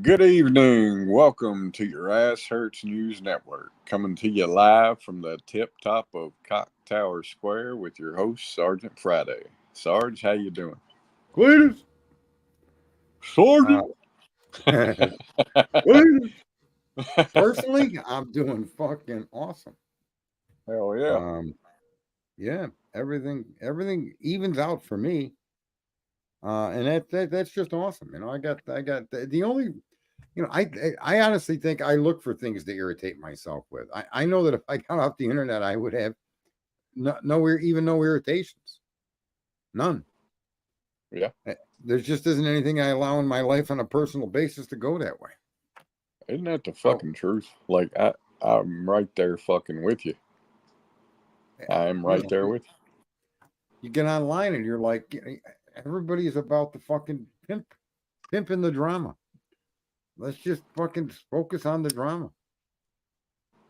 Good evening. Welcome to your Ass Hurts News Network. Coming to you live from the tip top of Cock Tower Square with your host, Sergeant Friday. Sarge, how you doing? Cletus. Sergeant. Cletus. Personally, I'm doing fucking awesome. Hell yeah. Yeah, everything evens out for me. And that's just awesome. I got the only, I honestly think I look for things to irritate myself with. I know that if I got off the internet, I would have no irritations, none. Yeah. There just isn't anything I allow in my life on a personal basis to go that way. Isn't that the fucking truth? Like I'm right there fucking with you. I'm right there with you. You get online and you're like, everybody's about the fucking pimping the drama. Let's just fucking focus on the drama.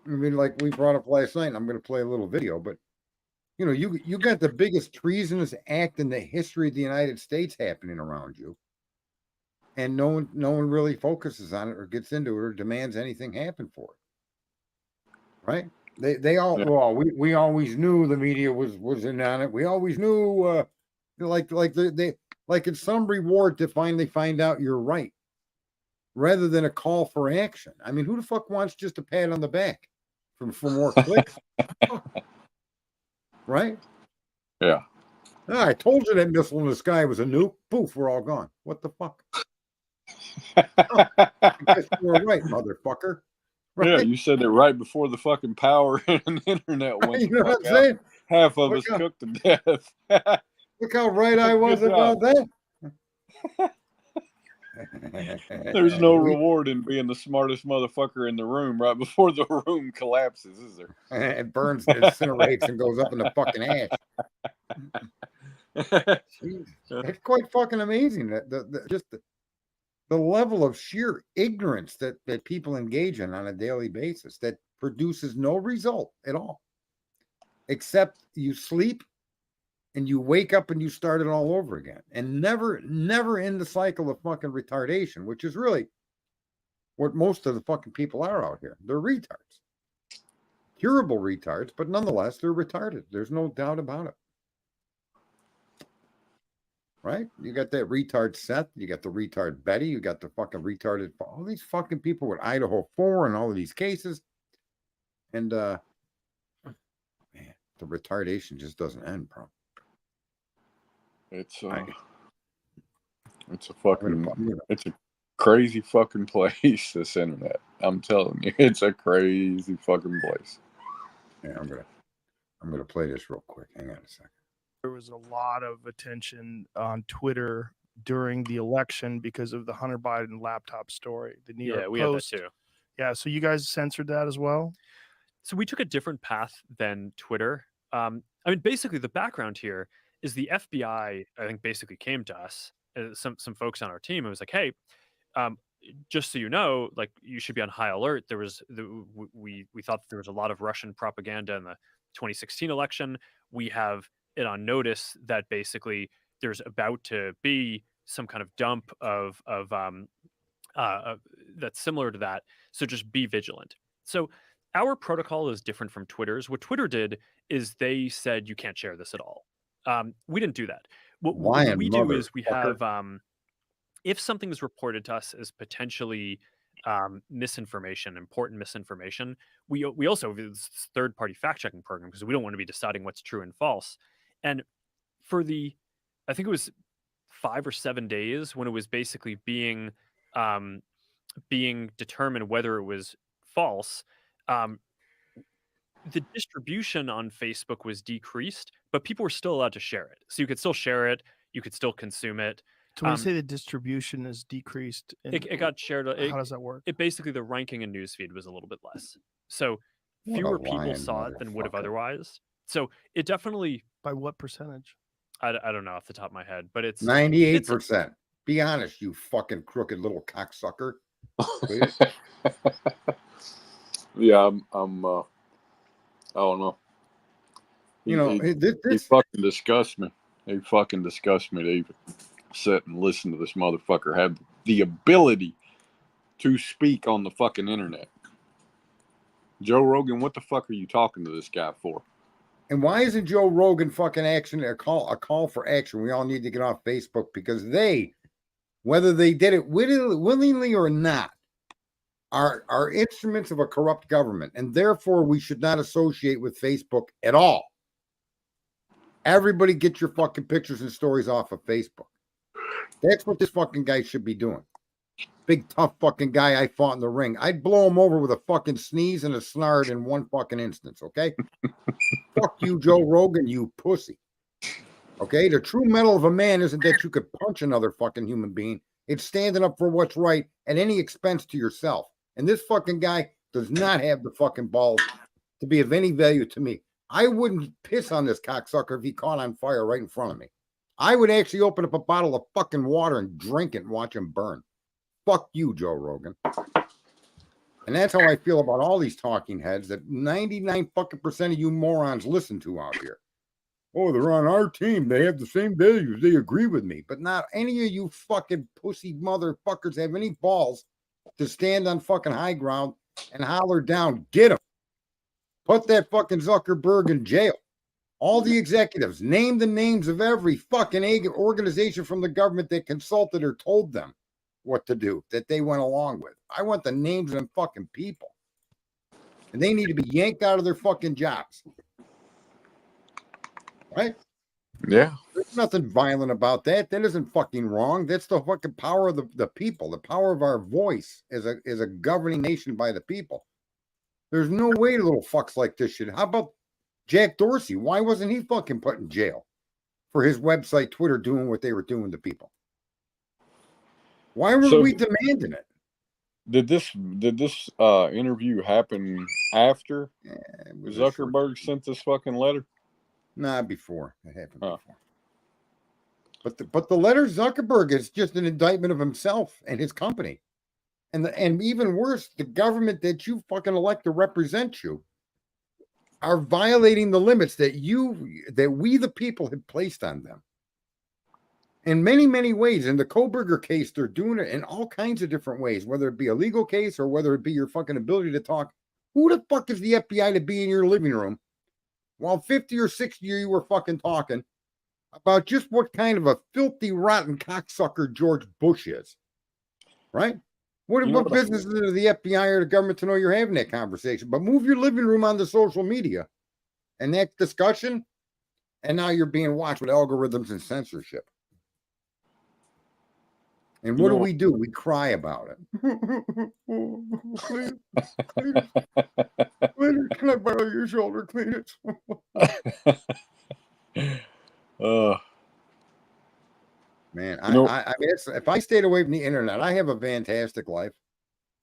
I mean, like we brought up last night, and I'm going to play a little video, but you got the biggest treasonous act in the history of the United States happening around you, and no one really focuses on it or gets into it or demands anything happen for it. Right? They all we always knew the media was in on it. We always knew like it's some reward to finally find out you're right, rather than a call for action. I mean, who the fuck wants just a pat on the back for more clicks? Right? Yeah. I told you that missile in the sky was a nuke. Poof, we're all gone. What the fuck? I guess you were right, motherfucker. Right? Yeah, you said it right before the fucking power and internet went. You know what I'm saying? Half of us cooked to death. Look how right I was about that. There's no reward in being the smartest motherfucker in the room right before the room collapses, is there? It burns, incinerates, and goes up in the fucking ash. It's quite fucking amazing that the level of sheer ignorance that people engage in on a daily basis that produces no result at all, except you sleep and you wake up and you start it all over again, and never in the cycle of fucking retardation, which is really what most of the fucking people are out here. They're retards, curable retards, but nonetheless they're retarded. There's no doubt about it. Right? You got that retard Seth, you got the retard Betty, you got the fucking retarded, all these fucking people with Idaho 4 and all of these cases. And man, the retardation just doesn't end, bro. It's a crazy fucking place, this internet. I'm telling you, it's a crazy fucking place. Yeah, I'm gonna play this real quick. Hang on a second. There was a lot of attention on Twitter during the election because of the Hunter Biden laptop story. The New York we Post. had that too. Yeah, so you guys censored that as well? So we took a different path than Twitter. I mean, basically the background here is the FBI, I think, basically came to us, some folks on our team, and was like, hey, just so you know, like, you should be on high alert. There was we thought that there was a lot of Russian propaganda in the 2016 election. We have it on notice that basically there's about to be some kind of dump of that's similar to that. So just be vigilant. So our protocol is different from Twitter's. What Twitter did is they said you can't share this at all. We didn't do that. What we do is we have, if something is reported to us as potentially misinformation, important misinformation, we also have this third-party fact-checking program because we don't want to be deciding what's true and false. And for I think it was 5 or 7 days when it was basically being determined whether it was false, the distribution on Facebook was decreased, but people were still allowed to share it. So you could still share it, you could still consume it. So when you say the distribution is decreased, it got shared. How does that work? It basically, the ranking in newsfeed was a little bit less. So fewer people saw it than would have otherwise. So it definitely... By what percentage? I don't know off the top of my head, but it's 98%. Be honest, you fucking crooked little cocksucker. Yeah, I don't know. He fucking disgusts me. He fucking disgusts me to even sit and listen to this motherfucker have the ability to speak on the fucking internet. Joe Rogan, what the fuck are you talking to this guy for? And why isn't Joe Rogan fucking action a call for action? We all need to get off Facebook because they, whether they did it willingly or not, are instruments of a corrupt government, and therefore we should not associate with Facebook at all. Everybody get your fucking pictures and stories off of Facebook. That's what this fucking guy should be doing. Big tough fucking guy I fought in the ring. I'd blow him over with a fucking sneeze and a snarl in one fucking instance, okay? Fuck you, Joe Rogan, you pussy. Okay? The true mettle of a man isn't that you could punch another fucking human being. It's standing up for what's right at any expense to yourself. And this fucking guy does not have the fucking balls to be of any value to me. I wouldn't piss on this cocksucker if he caught on fire right in front of me. I would actually open up a bottle of fucking water and drink it and watch him burn. Fuck you, Joe Rogan. And that's how I feel about all these talking heads that 99 fucking percent of you morons listen to out here. Oh, they're on our team. They have the same values. They agree with me. But not any of you fucking pussy motherfuckers have any balls to stand on fucking high ground and holler down. Get him. Put that fucking Zuckerberg in jail. All the executives. Name the names of every fucking organization from the government that consulted or told them what to do, that they went along with. I want the names of them fucking people. And they need to be yanked out of their fucking jobs. Right? Yeah. There's nothing violent about that. That isn't fucking wrong. That's the fucking power of the people, the power of our voice as a governing nation by the people. There's no way little fucks like this should. How about Jack Dorsey? Why wasn't he fucking put in jail for his website, Twitter, doing what they were doing to people? Why were we demanding it? Did this interview happen after Zuckerberg sent this fucking letter? Nah, before. It happened before. But the letter Zuckerberg is just an indictment of himself and his company. And even worse, the government that you fucking elect to represent you are violating the limits that we the people have placed on them. In many, many ways. In the Koberger case, they're doing it in all kinds of different ways, whether it be a legal case or whether it be your fucking ability to talk. Who the fuck is the FBI to be in your living room while 50 or 60 of you were fucking talking about just what kind of a filthy, rotten cocksucker George Bush is? Right? What business is it of the FBI or the government to know you're having that conversation? But move your living room onto social media and that discussion, and now you're being watched with algorithms and censorship. And what do? We cry about it. Cleaners, can I borrow your shoulder cleaners? Man, I mean, if I stayed away from the internet, I have a fantastic life.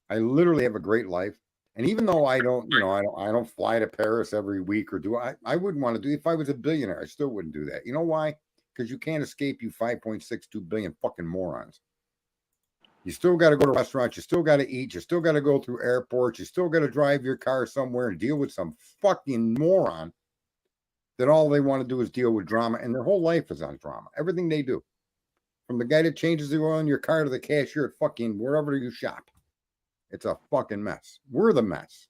I literally have a great life. And even though I don't fly to Paris every week or I wouldn't want to do it. If I was a billionaire, I still wouldn't do that. You know why? Because you can't escape, you 5.62 billion fucking morons. You still got to go to restaurants. You still got to eat. You still got to go through airports. You still got to drive your car somewhere and deal with some fucking moron that all they want to do is deal with drama. And their whole life is on drama. Everything they do. From the guy that changes the oil in your car to the cashier at fucking wherever you shop. It's a fucking mess. We're the mess.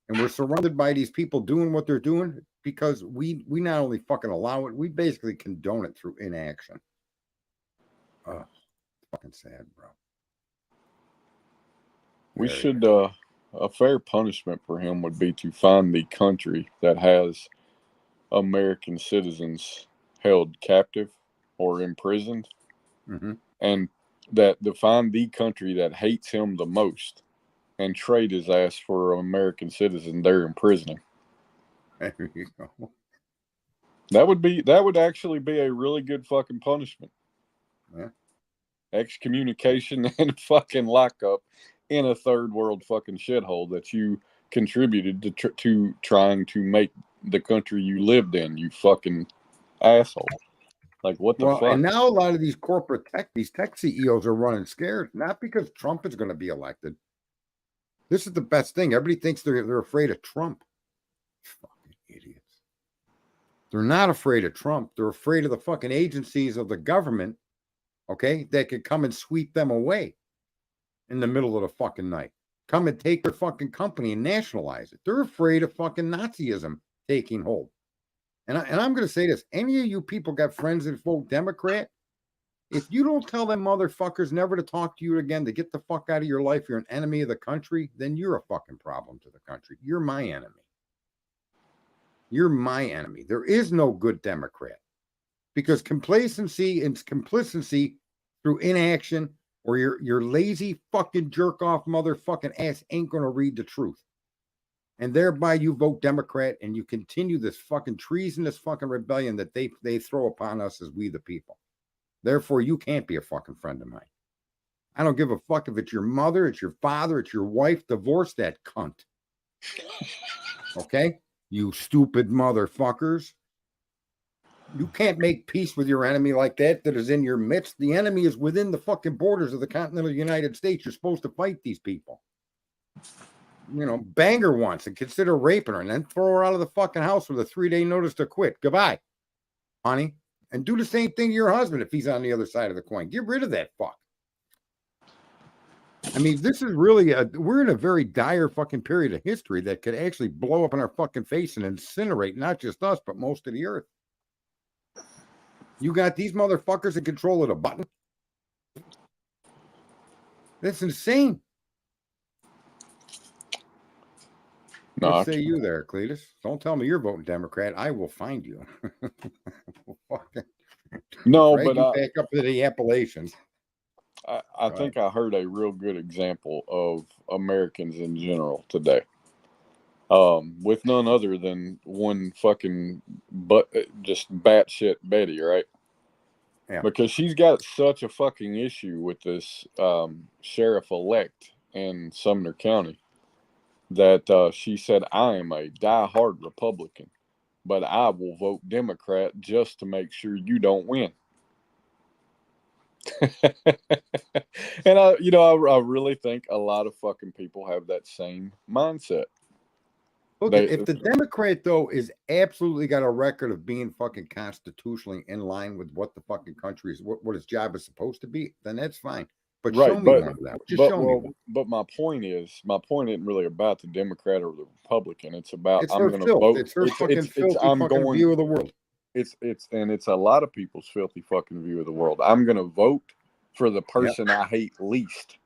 And we're surrounded by these people doing what they're doing because we not only fucking allow it, we basically condone it through inaction. Fucking sad, bro. We should, a fair punishment for him would be to find the country that has American citizens held captive or imprisoned, and to find the country that hates him the most and trade his ass for an American citizen they're imprisoning. There you go. That would actually be a really good fucking punishment. Yeah. Excommunication and fucking lockup in a third world fucking shithole that you contributed to trying to make the country you lived in, you fucking asshole. Like, what the fuck? And now a lot of these corporate these tech CEOs are running scared, not because Trump is going to be elected. This is the best thing. Everybody thinks they're afraid of Trump. Fucking idiots. They're not afraid of Trump. They're afraid of the fucking agencies of the government, okay, that could come and sweep them away in the middle of the fucking night. Come and take their fucking company and nationalize it. They're afraid of fucking Nazism taking hold. And I'm going to say this. Any of you people got friends that vote Democrat? If you don't tell them motherfuckers never to talk to you again, to get the fuck out of your life, you're an enemy of the country, then you're a fucking problem to the country. You're my enemy. You're my enemy. There is no good Democrat because complacency and complicity through inaction or your lazy fucking jerk off motherfucking ass ain't going to read the truth. And thereby you vote Democrat and you continue this fucking treasonous fucking rebellion that they throw upon us as we the people. Therefore, you can't be a fucking friend of mine. I don't give a fuck if it's your mother, it's your father, it's your wife. Divorce that cunt. Okay? You stupid motherfuckers. You can't make peace with your enemy like that is in your midst. The enemy is within the fucking borders of the continental United States. You're supposed to fight these people. You know, bang her once and consider raping her and then throw her out of the fucking house with a 3-day notice to quit. Goodbye, honey. And do the same thing to your husband if he's on the other side of the coin. Get rid of that fuck. I mean, this is really we're in a very dire fucking period of history that could actually blow up in our fucking face and incinerate not just us, but most of the earth. You got these motherfuckers in control of the button. That's insane. No, What say you there, Cletus? Don't tell me you're voting Democrat. I will find you. no, Drag but you back up to the Appalachians. I think I heard a real good example of Americans in general today. With none other than one fucking just batshit Betty, right? Yeah. Because she's got such a fucking issue with this sheriff-elect in Sumner County that she said, I am a diehard Republican, but I will vote Democrat just to make sure you don't win. And I really think a lot of fucking people have that same mindset. Look, if the Democrat, though, is absolutely got a record of being fucking constitutionally in line with what the fucking country is, what its job is supposed to be, then that's fine. But right, show me one of them. Just show me one. But my point isn't really about the Democrat or the Republican. It's about It's I'm her going to filth. vote. It's her fucking filthy I'm fucking going, view of the world. It's a lot of people's filthy fucking view of the world. I'm going to vote for the person I hate least.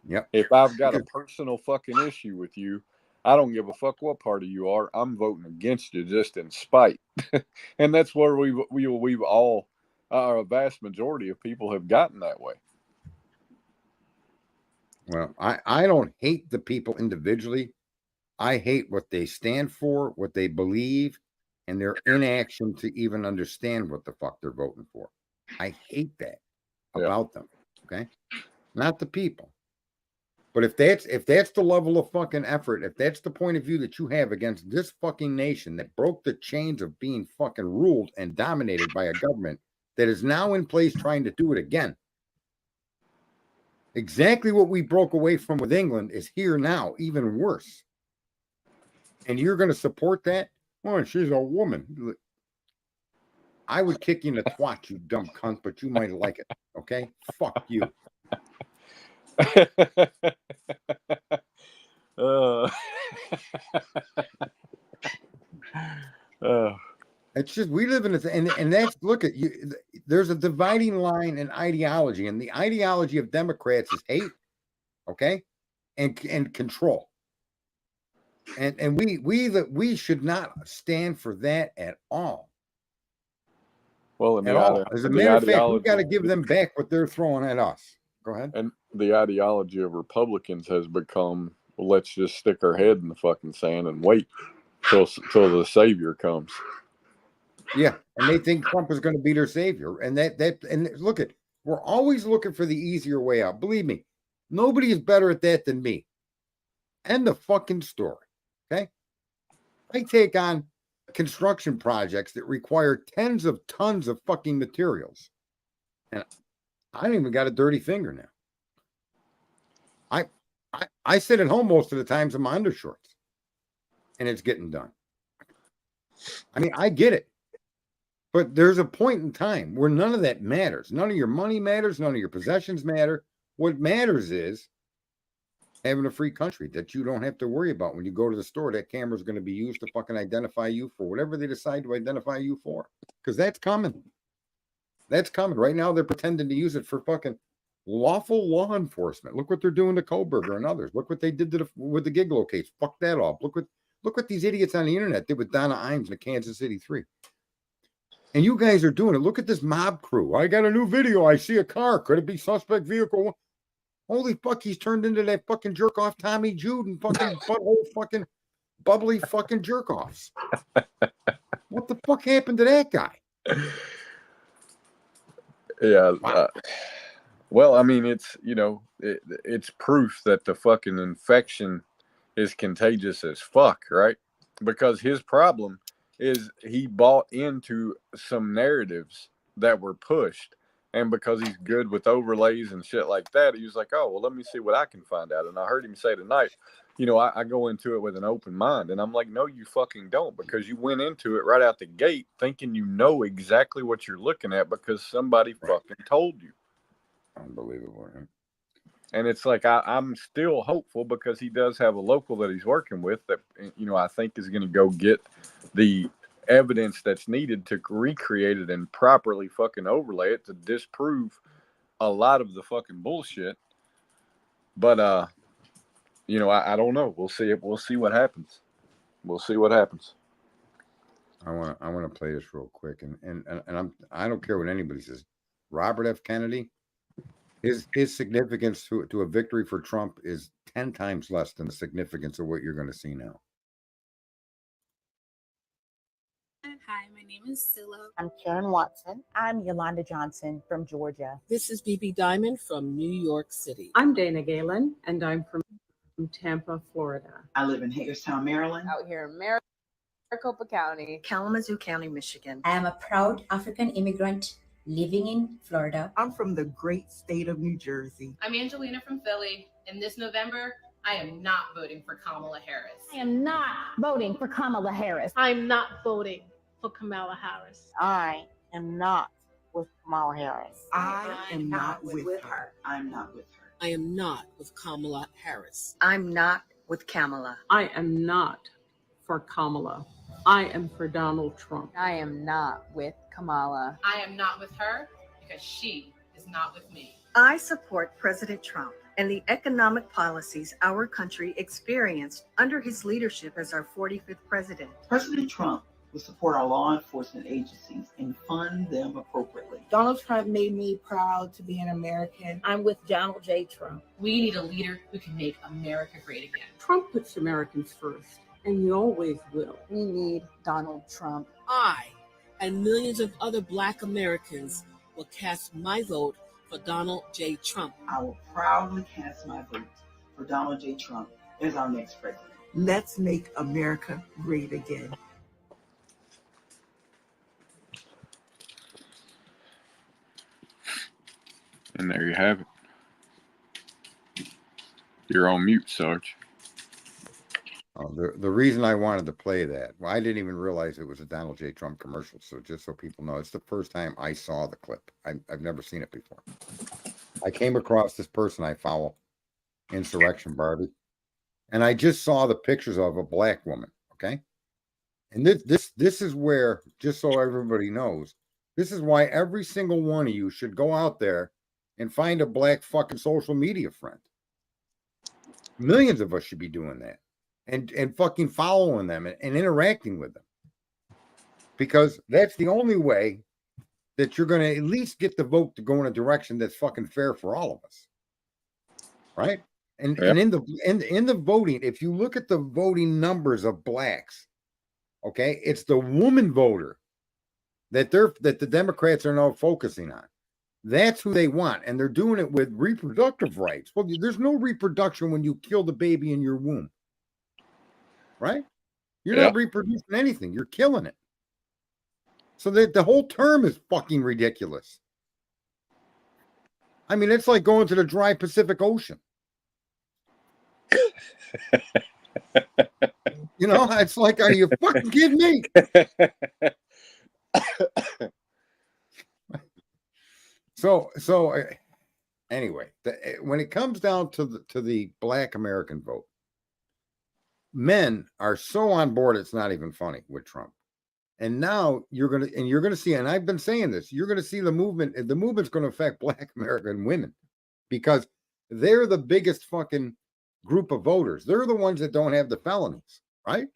Yep. If I've got a personal fucking issue with you, I don't give a fuck what party you are. I'm voting against you just in spite. And that's where we've all, a vast majority of people have gotten that way. Well, I don't hate the people individually. I hate what they stand for, what they believe, and their inaction to even understand what the fuck they're voting for. I hate that about them. Okay. Not the people. But if that's the level of fucking effort, if that's the point of view that you have against this fucking nation that broke the chains of being fucking ruled and dominated by a government that is now in place trying to do it again. Exactly what we broke away from with England is here now, even worse. And you're going to support that? Oh, she's a woman. I would kick you in the twat, you dumb cunt, but you might like it. Okay? Fuck you. It's just we live in and that's look at you. There's a dividing line in ideology, and the ideology of Democrats is hate, okay, and control. And we should not stand for that at all. Well, at all. As a matter of fact, we've got to give them back what they're throwing at us. Go ahead. And the ideology of Republicans has become, well, let's just stick our head in the fucking sand and wait till the savior comes. Yeah, and they think Trump is going to be their savior, and and look at, we're always looking for the easier way out. Believe me, nobody is better at that than me. End the fucking story. Okay, I take on construction projects that require tens of tons of fucking materials, and I don't even got a dirty finger now. I sit at home most of the times in my undershorts, and it's getting done. I mean, I get it. But there's a point in time where none of that matters. None of your money matters. None of your possessions matter. What matters is having a free country that you don't have to worry about when you go to the store. That camera is going to be used to fucking identify you for whatever they decide to identify you for, because that's coming. That's coming. Right now, they're pretending to use it for fucking lawful law enforcement. Look what they're doing to Koberger and others. Look what they did with the Gigolo case. Fuck that off. Look what these idiots on the internet did with Donna Imes in the Kansas City 3. And you guys are doing it. Look at this mob crew. I got a new video. I see a car. Could it be suspect vehicle? Holy fuck, he's turned into that fucking jerk off Tommy Jude and fucking butthole fucking bubbly fucking jerk offs. What the fuck happened to that guy? Yeah. Wow. Well, I mean, it's, it's proof that the fucking infection is contagious as fuck, right? Because his problem is he bought into some narratives that were pushed. And because he's good with overlays and shit like that, he was like, oh, well, let me see what I can find out. And I heard him say tonight, I go into it with an open mind. And I'm like, no, you fucking don't, because you went into it right out the gate thinking you know exactly what you're looking at because somebody fucking told you. Unbelievable. Huh? And it's like, I'm still hopeful because he does have a local that he's working with that, I think is going to go get the evidence that's needed to recreate it and properly fucking overlay it to disprove a lot of the fucking bullshit. But, I don't know. We'll see it. We'll see what happens. We'll see what happens. I want to play this real quick. And I don't care what anybody says. Robert F. Kennedy, his significance to a victory for Trump is 10 times less than the significance of what you're going to see now. Hi, my name is Silla. I'm Karen Watson. I'm Yolanda Johnson from Georgia. This is BB Diamond from New York City. I'm Dana Galen, and I'm from Tampa, Florida. I live in Hagerstown, Maryland. Out here in Maricopa County. Kalamazoo County, Michigan. I am a proud African immigrant living in Florida. I'm from the great state of New Jersey. I'm Angelina from Philly, and this November, I am not voting for Kamala Harris. I am not voting for Kamala Harris. I'm not voting for Kamala Harris. I am not with Kamala Harris. I am not with her. I'm not with her. I am not with Kamala Harris. I'm not with Kamala. I am not for Kamala. I am for Donald Trump. I am not with Kamala. I am not with her because she is not with me. I support President Trump and the economic policies our country experienced under his leadership as our 45th president. President Trump will support our law enforcement agencies and fund them appropriately. Donald Trump made me proud to be an American. I'm with Donald J. Trump. We need a leader who can make America great again. Trump puts Americans first, and he always will. We need Donald Trump. I and millions of other Black Americans will cast my vote for Donald J. Trump. I will proudly cast my vote for Donald J. Trump as our next president. Let's make America great again. And there you have it. You're on mute, Sarge. The reason I wanted to play that, well, I didn't even realize it was a Donald J. Trump commercial. So just so people know, it's the first time I saw the clip. I've never seen it before. I came across this person I follow, Insurrection Barbie, and I just saw the pictures of a black woman. Okay, and this is where, just so everybody knows, this is why every single one of you should go out there and find a black fucking social media friend. Millions of us should be doing that. And fucking following them and interacting with them. Because that's the only way that you're going to at least get the vote to go in a direction that's fucking fair for all of us. Right? And in the voting, if you look at the voting numbers of blacks, okay, it's the woman voter that the Democrats are now focusing on. That's who they want, and they're doing it with reproductive rights. Well, there's no reproduction when you kill the baby in your womb. Right? You're not reproducing anything. You're killing it. So that the whole term is fucking ridiculous. I mean, it's like going to the dry Pacific Ocean. It's like, are you fucking kidding me? So Anyway, when it comes down to the Black American vote, men are so on board it's not even funny with Trump. And now you're gonna see, and I've been saying this, you're gonna see the movement. The movement's gonna affect Black American women because they're the biggest fucking group of voters. They're the ones that don't have the felonies, right?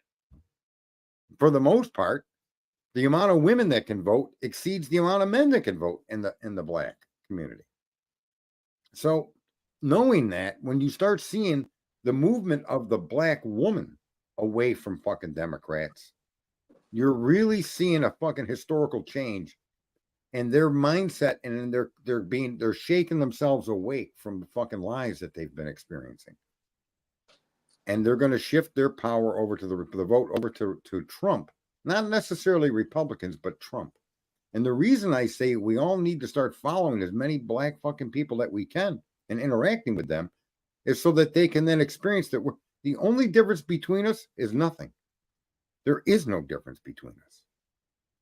For the most part, the amount of women that can vote exceeds the amount of men that can vote in the Black community. So knowing that, when you start seeing the movement of the Black woman away from fucking Democrats, you're really seeing a fucking historical change in their mindset, and they're shaking themselves awake from the fucking lies that they've been experiencing. And they're going to shift their power over to the vote over to Trump, not necessarily Republicans, but Trump. And the reason I say we all need to start following as many Black fucking people that we can and interacting with them is so that they can then experience that the only difference between us is nothing. There is no difference between us.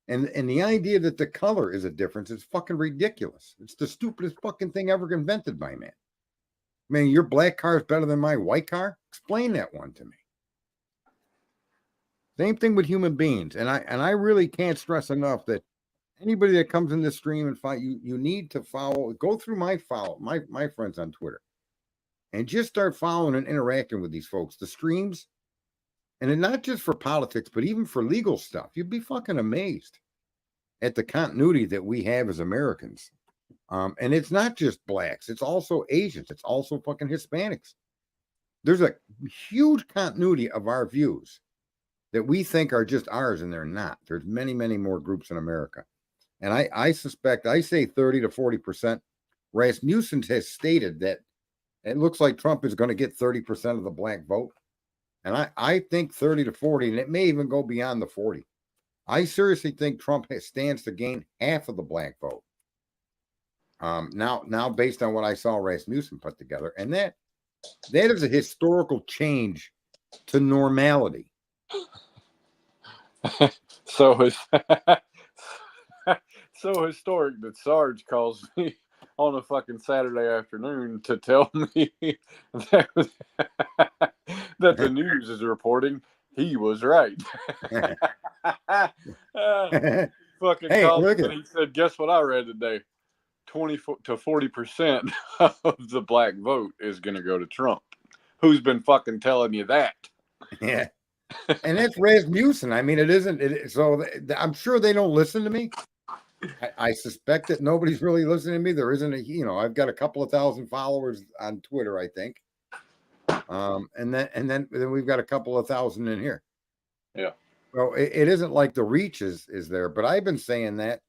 And the idea that the color is a difference is fucking ridiculous. It's the stupidest fucking thing ever invented by man. I mean, your black car is better than my white car? Explain that one to me. Same thing with human beings. And I really can't stress enough that anybody that comes in this stream and fight, you need to go through my friends on Twitter and just start following and interacting with these folks. The streams, and not just for politics, but even for legal stuff. You'd be fucking amazed at the continuity that we have as Americans. And it's not just Blacks. It's also Asians. It's also fucking Hispanics. There's a huge continuity of our views that we think are just ours, and they're not. There's many, many more groups in America. And I suspect, I say 30 to 40%. Rasmussen has stated that it looks like Trump is going to get 30% of the Black vote. And I think 30 to 40, and it may even go beyond the 40. I seriously think Trump stands to gain half of the Black vote. Now, based on what I saw Rasmussen put together, and that is a historical change to normality. So so historic that Sarge calls me on a fucking Saturday afternoon to tell me that, that the news is reporting he was right. Fucking hey, called look me and he said, guess what I read today? 20 to 40% of the Black vote is going to go to Trump. Who's been fucking telling you that? Yeah. And that's Rasmussen. I mean, it isn't. So I'm sure they don't listen to me. I suspect that nobody's really listening to me. There isn't I've got a couple of thousand followers on Twitter, I think. And then we've got a couple of thousand in here. Yeah. Well, it isn't like the reach is there, but I've been saying that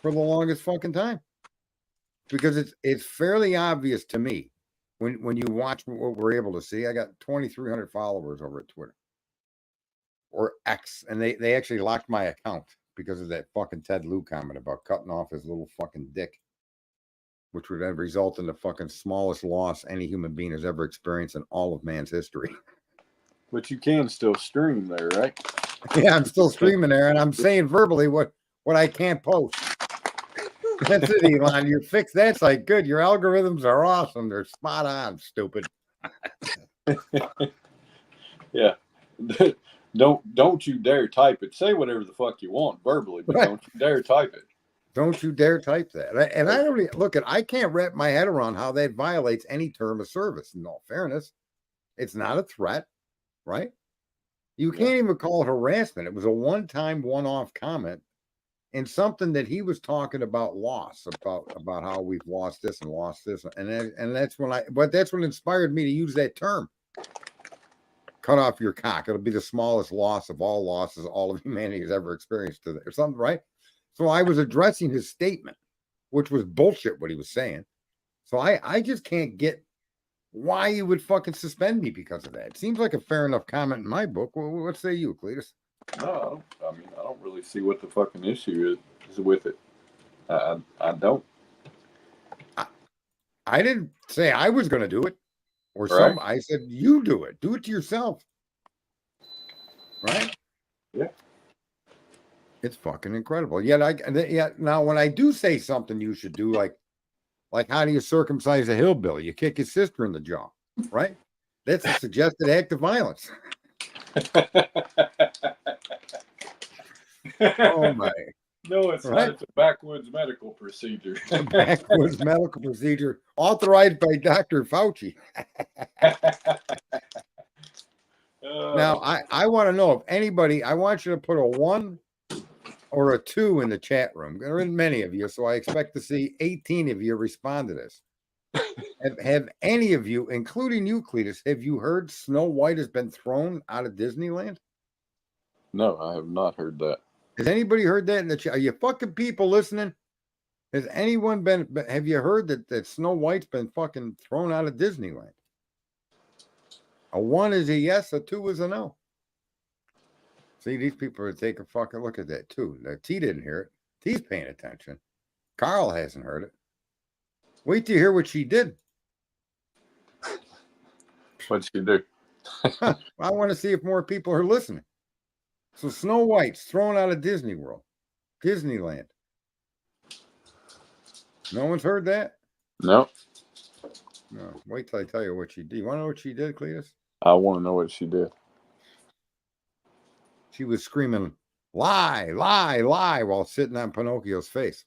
for the longest fucking time. Because it's fairly obvious to me when you watch what we're able to see. I got 2,300 followers over at Twitter or X, and they actually locked my account because of that fucking Ted Lieu comment about cutting off his little fucking dick, which would have resulted in the fucking smallest loss any human being has ever experienced in all of man's history. But you can still stream there, right? Yeah, I'm still streaming there, and I'm saying verbally what I can't post. That's it, Elon. You fix that's like good. Your algorithms are awesome. They're spot on, stupid. Yeah. Don't you dare type it. Say whatever the fuck you want verbally, but don't you dare type it. Don't you dare type that. And I don't I can't wrap my head around how that violates any term of service. In all fairness, it's not a threat, right? You can't even call it harassment. It was a one-time, one-off comment. And something that he was talking about loss, about how we've lost this and lost this, and that's what inspired me to use that term. Cut off your cock. It'll be the smallest loss of all losses all of humanity has ever experienced, or something, right? So I was addressing his statement, which was bullshit what he was saying. So I just can't get why you would fucking suspend me because of that. It seems like a fair enough comment in my book. What say you, Cletus? No, I don't really see what the fucking issue is with it. I don't. I didn't say I was going to do it, or right. I said you do it. Do it to yourself, right? Yeah. It's fucking incredible. Yet now when I do say something you should do, like Like, how do you circumcise a hillbilly? You kick his sister in the jaw, right? That's a suggested act of violence. Oh my! No, it's not. It's a backwoods medical procedure. A backwoods medical procedure authorized by Dr. Fauci. Now, I want to know if anybody. I want you to put a 1 or a 2 in the chat room. There aren't many of you, so I expect to see 18 of you respond to this. Have any of you, including you, Cletus, have you heard Snow White has been thrown out of Disneyland? No, I have not heard that. Has anybody heard that in the chat? Are you fucking people listening? Has anyone have you heard that Snow White's been fucking thrown out of Disneyland? A 1 is a yes, a 2 is a no. See, these people are taking a fucking look at that too. Now, T didn't hear it. T's paying attention. Carl hasn't heard it. Wait till you hear what she did. What'd she do? I want to see if more people are listening. So Snow White's thrown out of Disney World, Disneyland. No one's heard that? No. No. Wait till I tell you what she did. You want to know what she did, Cletus? I want to know what she did. She was screaming, "Lie, lie, lie," while sitting on Pinocchio's face.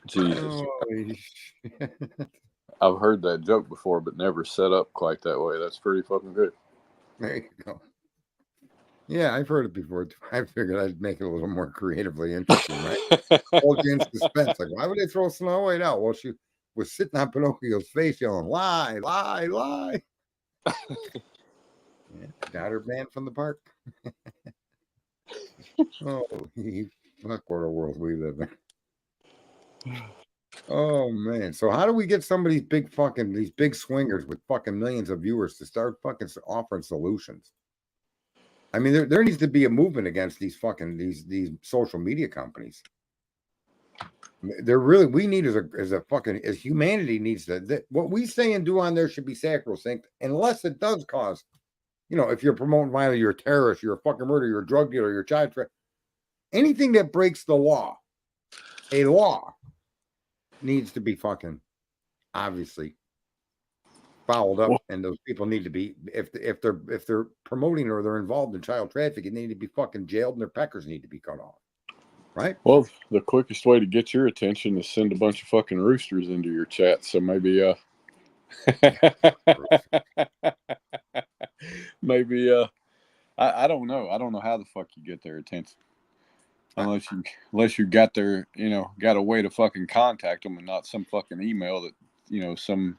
Jesus. I've heard that joke before, but never set up quite that way. That's pretty fucking good. There you go. Yeah, I've heard it before. I figured I'd make it a little more creatively interesting, right? Hold you in suspense. Like, why would they throw Snow White out? Well, she was sitting on Pinocchio's face yelling, "Lie, lie, lie." Yeah, got her banned from the park. Oh, fuck what a world we live in. Oh man. So how do we get some of these big swingers with fucking millions of viewers to start fucking offering solutions? I mean, there needs to be a movement against these social media companies. We need as humanity needs what we say and do on there should be sacrosanct, unless it does cause, if you're promoting violence, you're a terrorist, you're a fucking murderer, you're a drug dealer, you're a child trafficker. Anything that breaks the law, a law, needs to be fucking obviously followed up, and those people need to be, if they're promoting or they're involved in child trafficking, they need to be fucking jailed and their peckers need to be cut off. Right? Well, the quickest way to get your attention is send a bunch of fucking roosters into your chat. So maybe I don't know. I don't know how the fuck you get their attention. Unless you got got a way to fucking contact them and not some fucking email that, some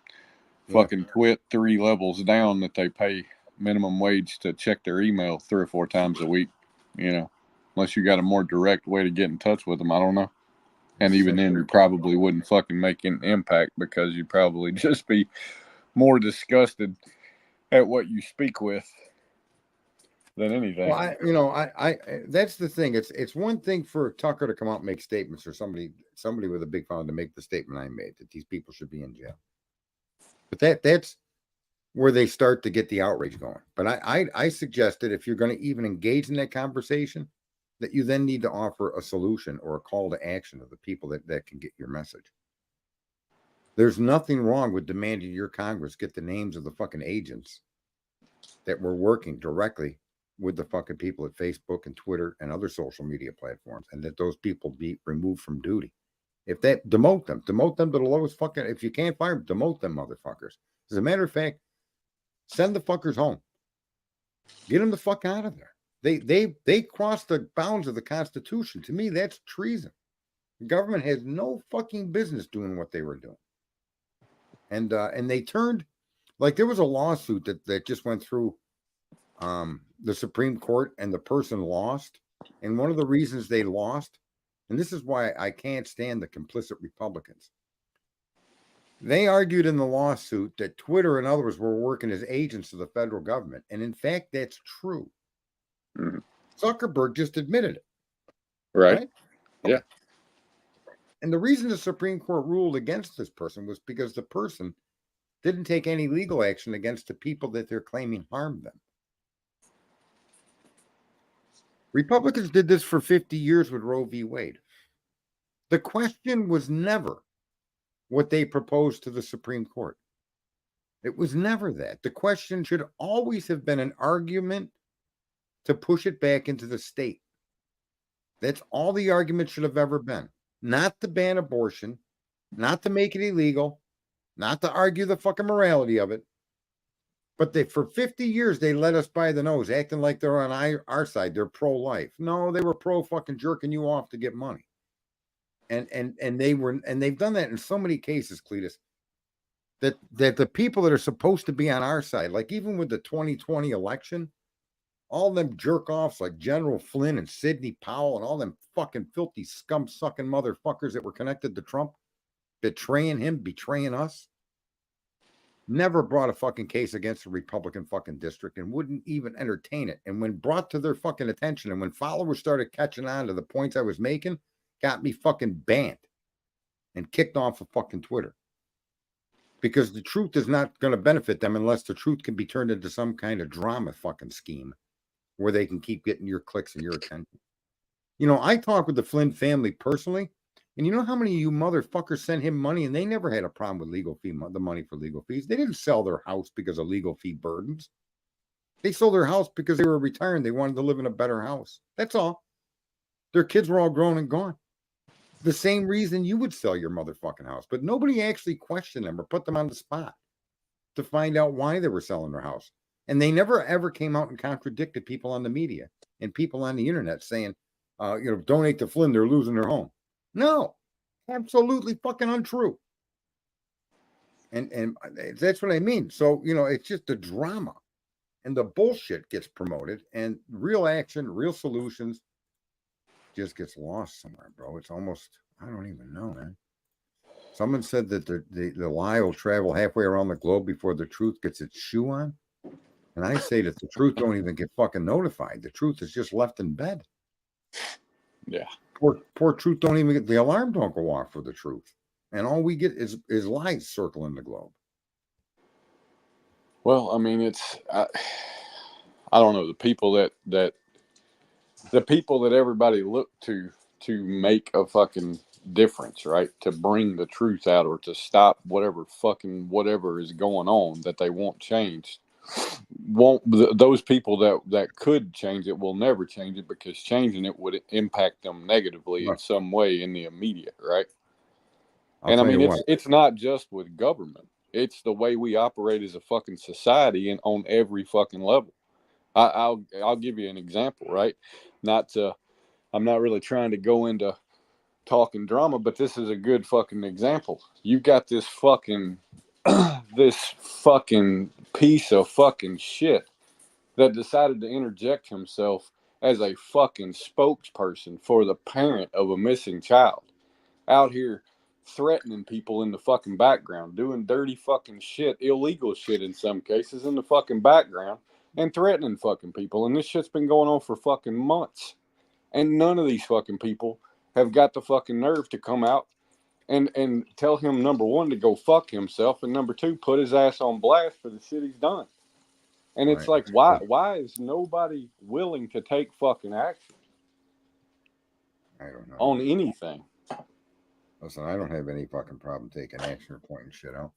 fucking twit 3 levels down that they pay minimum wage to check their email 3 or 4 times a week, unless you got a more direct way to get in touch with them. I don't know. And even then, you probably wouldn't fucking make an impact because you'd probably just be more disgusted at what you speak with than anything. Well, I that's the thing. It's one thing for Tucker to come out and make statements, or somebody with a big phone to make the statement I made that these people should be in jail. But that's where they start to get the outrage going. But I suggested if you're going to even engage in that conversation, that you then need to offer a solution or a call to action to the people that can get your message. There's nothing wrong with demanding your Congress get the names of the fucking agents that were working directly with the fucking people at Facebook and Twitter and other social media platforms, and that those people be removed from duty. If that, demote them to the lowest fucking, if you can't fire them, demote them motherfuckers. As a matter of fact, send the fuckers home. Get them the fuck out of there. They crossed the bounds of the Constitution. To me, that's treason. The government has no fucking business doing what they were doing. And they turned, like, there was a lawsuit that just went through the Supreme Court, and the person lost. And one of the reasons they lost, and this is why I can't stand the complicit Republicans, they argued in the lawsuit that Twitter and others were working as agents of the federal government. And in fact, that's true. Mm-hmm. Zuckerberg just admitted it. Right? Yeah. And the reason the Supreme Court ruled against this person was because the person didn't take any legal action against the people that they're claiming harmed them. Republicans did this for 50 years with Roe v. Wade. The question was never what they proposed to the Supreme Court. It was never that. The question should always have been an argument to push it back into the state. That's all the argument should have ever been. Not to ban abortion, not to make it illegal, not to argue the fucking morality of it. But for 50 years, they led us by the nose, acting like they're on our side. They're pro-life. No, they were pro-fucking jerking you off to get money. And they've done that in so many cases, Cletus, that the people that are supposed to be on our side, like even with the 2020 election, all them jerk-offs like General Flynn and Sidney Powell and all them fucking filthy scum-sucking motherfuckers that were connected to Trump, betraying him, betraying us, never brought a fucking case against a Republican fucking district and wouldn't even entertain it. And when brought to their fucking attention and when followers started catching on to the points I was making, got me fucking banned and kicked off of fucking Twitter. Because the truth is not going to benefit them unless the truth can be turned into some kind of drama fucking scheme where they can keep getting your clicks and your attention. You know, I talk with the Flynn family personally, and you know how many of you motherfuckers sent him money and they never had a problem with legal fee, the money for legal fees. They didn't sell their house because of legal fee burdens. They sold their house because they were retiring. They wanted to live in a better house. That's all. Their kids were all grown and gone. The same reason you would sell your motherfucking house, but nobody actually questioned them or put them on the spot to find out why they were selling their house. And they never, ever came out and contradicted people on the media and people on the internet saying, donate to Flynn, they're losing their home. No, absolutely fucking untrue. And that's what I mean. So, it's just the drama and the bullshit gets promoted and real action, real solutions just gets lost somewhere, bro. It's almost, I don't even know, man. Someone said that the lie will travel halfway around the globe before the truth gets its shoe on. And I say that the truth don't even get fucking notified. The truth is just left in bed. Yeah. Poor truth don't even get, the alarm don't go off for the truth. And all we get is lies circling the globe. Well, I mean, I don't know, the people that everybody looked to make a fucking difference, right? To bring the truth out or to stop whatever is going on that they want changed. Those people that could change it will never change it because changing it would impact them negatively in some way in the immediate, right? And I mean, it's not just with government. It's the way we operate as a fucking society and on every fucking level. I'll give you an example, right? I'm not really trying to go into talking drama, but this is a good fucking example. You've got this fucking piece of fucking shit that decided to interject himself as a fucking spokesperson for the parent of a missing child out here threatening people in the fucking background, doing dirty fucking shit, illegal shit in some cases in the fucking background and threatening fucking people. And this shit's been going on for fucking months. And none of these fucking people have got the fucking nerve to come out and tell him, number one, to go fuck himself, and number two, put his ass on blast for the shit he's done. And it's like, why is nobody willing to take fucking action? I don't know. On anything. Listen, I don't have any fucking problem taking action or pointing shit out.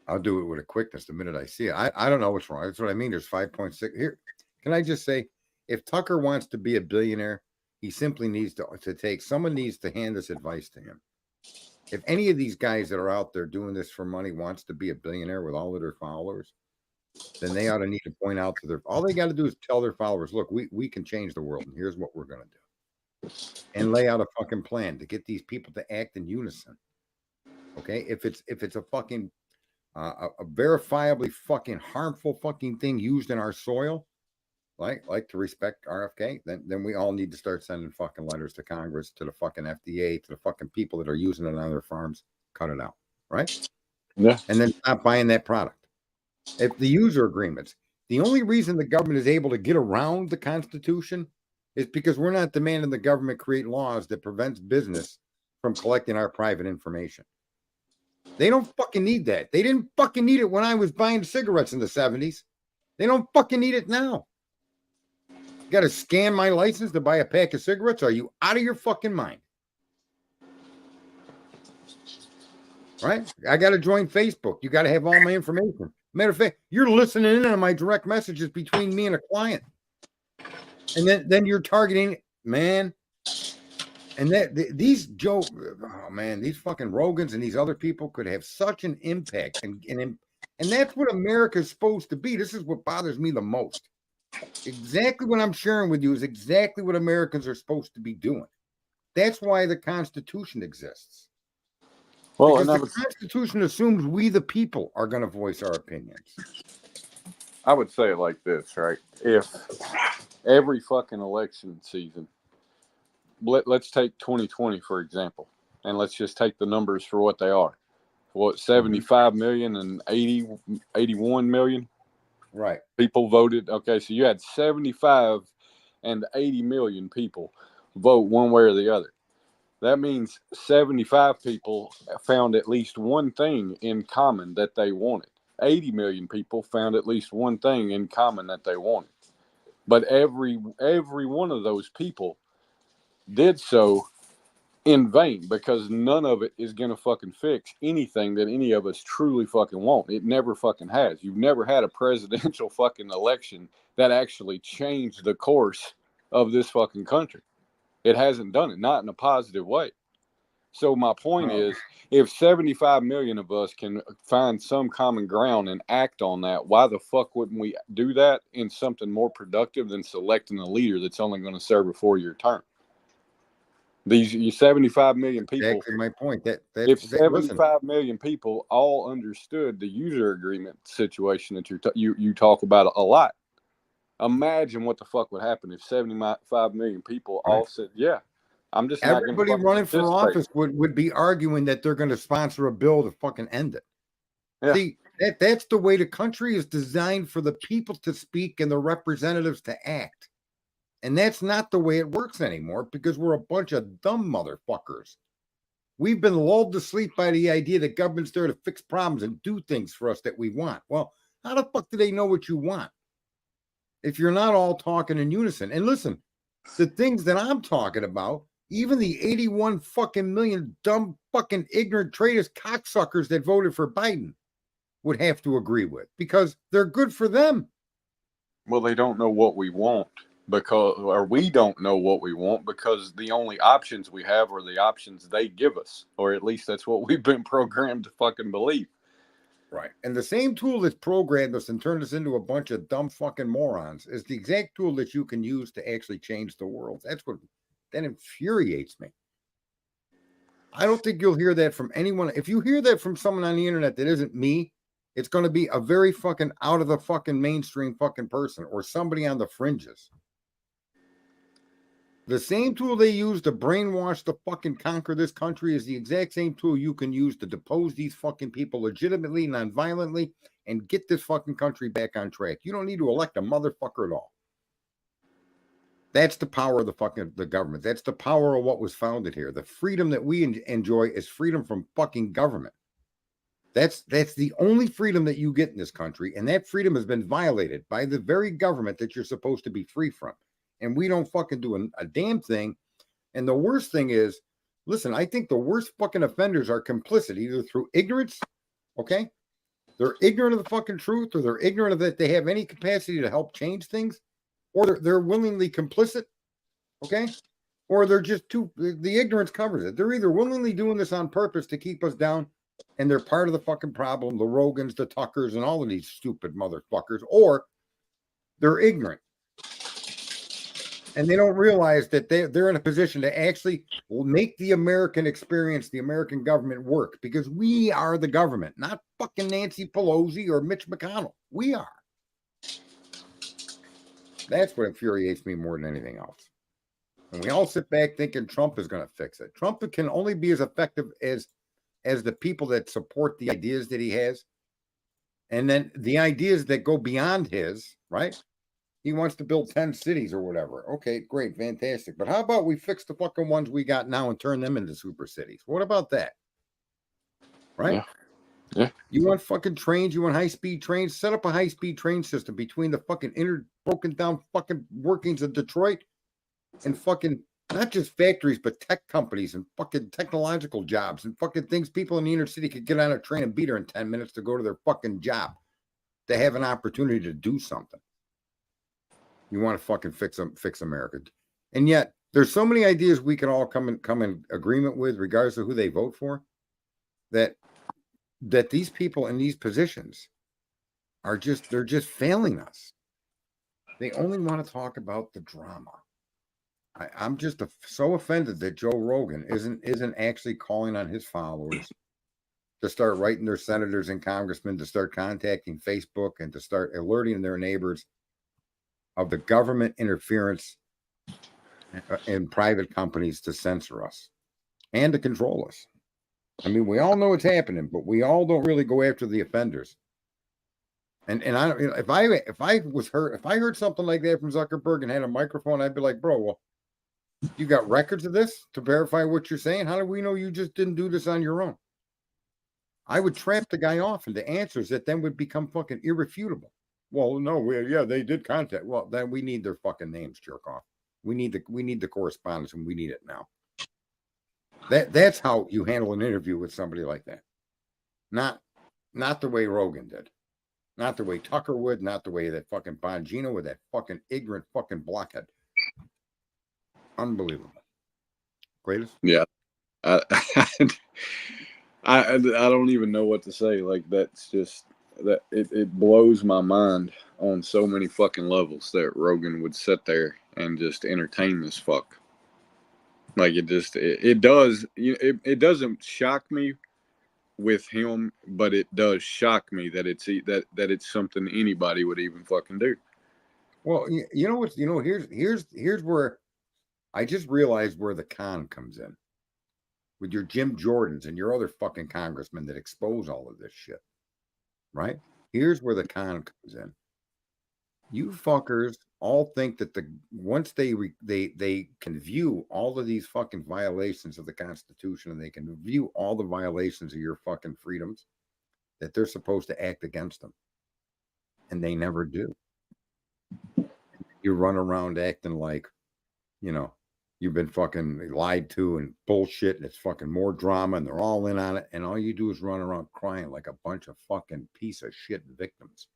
I'll do it with a quickness the minute I see it. I don't know what's wrong. That's what I mean. There's 5.6 here. Can I just say, if Tucker wants to be a billionaire, he simply needs someone needs to hand this advice to him. If any of these guys that are out there doing this for money wants to be a billionaire with all of their followers, then they ought to need to point out to all they got to do is tell their followers, look, we can change the world and here's what we're going to do. And lay out a fucking plan to get these people to act in unison. Okay? If it's a fucking a verifiably fucking harmful fucking thing used in our soil, like to respect RFK, then we all need to start sending fucking letters to Congress, to the fucking FDA, to the fucking people that are using it on their farms. Cut it out, right? Yeah. And then stop buying that product. If the user agreements, the only reason the government is able to get around the Constitution is because we're not demanding the government create laws that prevents business from collecting our private information. They don't fucking need that. They didn't fucking need it when I was buying cigarettes in the 70s. They don't fucking need it now. You got to scan my license to buy a pack of cigarettes? Are you out of your fucking mind? Right? I got to join Facebook. You got to have all my information. Matter of fact, you're listening in on my direct messages between me and a client. And then you're targeting, man. And these Joe, oh man, these fucking Rogans and these other people could have such an impact. And that's what America's supposed to be. This is what bothers me the most. Exactly what I'm sharing with you is exactly what Americans are supposed to be doing. That's why the Constitution exists. Well, because the Constitution assumes we, the people, are going to voice our opinions. I would say it like this, right? If every fucking election season, let's take 2020 for example, and let's just take the numbers for what they are. What, 75 million and 81 million? Right. People voted. Okay, so you had 75 and 80 million people vote one way or the other. That means 75 people found at least one thing in common that they wanted. 80 million people found at least one thing in common that they wanted. But every one of those people did so in vain, because none of it is going to fucking fix anything that any of us truly fucking want. It never fucking has. You've never had a presidential fucking election that actually changed the course of this fucking country. It hasn't done it, not in a positive way. So my point is, if 75 million of us can find some common ground and act on that, why the fuck wouldn't we do that in something more productive than selecting a leader that's only going to serve a 4-year term? These 75 million people. Exactly my point. If 75 million people all understood the user agreement situation that you talk about a lot, imagine what the fuck would happen if 75 million people all said, "Yeah, I'm just not going to." Everybody running for office would be arguing that they're going to sponsor a bill to fucking end it. Yeah. See, that's the way the country is designed, for the people to speak and the representatives to act. And that's not the way it works anymore, because we're a bunch of dumb motherfuckers. We've been lulled to sleep by the idea that government's there to fix problems and do things for us that we want. Well, how the fuck do they know what you want if you're not all talking in unison? And listen, the things that I'm talking about, even the 81 fucking million dumb fucking ignorant traitors cocksuckers that voted for Biden would have to agree with, because they're good for them. Well, they don't know what we want, or we don't know what we want, because the only options we have are the options they give us, or at least that's what we've been programmed to fucking believe. Right. And the same tool that's programmed us and turned us into a bunch of dumb fucking morons is the exact tool that you can use to actually change the world. That infuriates me. I don't think you'll hear that from anyone. If you hear that from someone on the internet that isn't me, it's going to be a very fucking out of the fucking mainstream fucking person, or somebody on the fringes. The same tool they use to brainwash to fucking conquer this country is the exact same tool you can use to depose these fucking people legitimately, non-violently, and get this fucking country back on track. You don't need to elect a motherfucker at all. That's the power of the government. That's the power of what was founded here. The freedom that we enjoy is freedom from fucking government. That's the only freedom that you get in this country, and that freedom has been violated by the very government that you're supposed to be free from. And we don't fucking do a damn thing. And the worst thing is, listen, I think the worst fucking offenders are complicit, either through ignorance, okay? They're ignorant of the fucking truth, or they're ignorant of that they have any capacity to help change things, or they're willingly complicit, okay? Or they're just the ignorance covers it. They're either willingly doing this on purpose to keep us down, and they're part of the fucking problem, the Rogans, the Tuckers, and all of these stupid motherfuckers, or they're ignorant. And they don't realize that they're in a position to actually make the American experience, the American government work, because we are the government, not fucking Nancy Pelosi or Mitch McConnell. We are. That's what infuriates me more than anything else. And we all sit back thinking Trump is going to fix it. Trump can only be as effective as the people that support the ideas that he has. And then the ideas that go beyond his, right? He wants to build 10 cities or whatever. Okay, great, fantastic. But how about we fix the fucking ones we got now and turn them into super cities? What about that? Right? Yeah. Yeah. You want fucking trains? You want high-speed trains? Set up a high-speed train system between the fucking broken down fucking workings of Detroit and fucking not just factories, but tech companies and fucking technological jobs and fucking things people in the inner city could get on a train and be there in 10 minutes to go to their fucking job, to have an opportunity to do something. You want to fucking fix America. And yet there's so many ideas we can all come in agreement with, regardless of who they vote for, that these people in these positions are they're just failing us. They only want to talk about the drama. I'm just so offended that Joe Rogan isn't actually calling on his followers to start writing their senators and congressmen, to start contacting Facebook, and to start alerting their neighbors of the government interference in private companies to censor us and to control us. I mean, we all know it's happening, but we all don't really go after the offenders. And I don't, if I heard something like that from Zuckerberg and had a microphone, I'd be like, bro, well, you got records of this to verify what you're saying? How do we know you just didn't do this on your own? I would trap the guy off into answers that then would become fucking irrefutable. Well, no, they did contact. Well, then we need their fucking names, jerk off. We need the correspondence, and we need it now. That's how you handle an interview with somebody like that. Not the way Rogan did. Not the way Tucker would, not the way that fucking Bongino with that fucking ignorant fucking blockhead. Unbelievable. Greatest? Yeah. I don't even know what to say. Like, that's just that it blows my mind on so many fucking levels that Rogan would sit there and just entertain this fuck. Like, it does. It doesn't shock me with him, but it does shock me that it's something anybody would even fucking do. Well, you know what? Here's where I just realized where the con comes in with your Jim Jordans and your other fucking congressmen that expose all of this shit. Right? Here's where the con comes in. You fuckers all think that once they can view all of these fucking violations of the Constitution, and they can view all the violations of your fucking freedoms, that they're supposed to act against them. And they never do. You run around acting like, you've been fucking lied to and bullshit, and it's fucking more drama, and they're all in on it, and all you do is run around crying like a bunch of fucking piece of shit victims.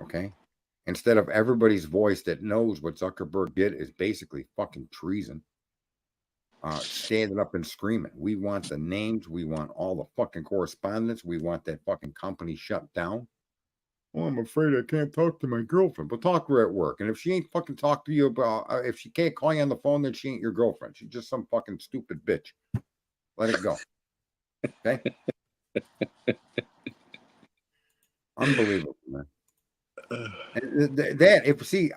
Okay? Instead of everybody's voice that knows what Zuckerberg did is basically fucking treason, standing up and screaming. We want the names. We want all the fucking correspondence. We want that fucking company shut down. Well, I'm afraid I can't talk to my girlfriend, but talk to her at work. And if she ain't fucking talk to you about, if she can't call you on the phone, then she ain't your girlfriend. She's just some fucking stupid bitch. Let it go. Okay? Unbelievable, man.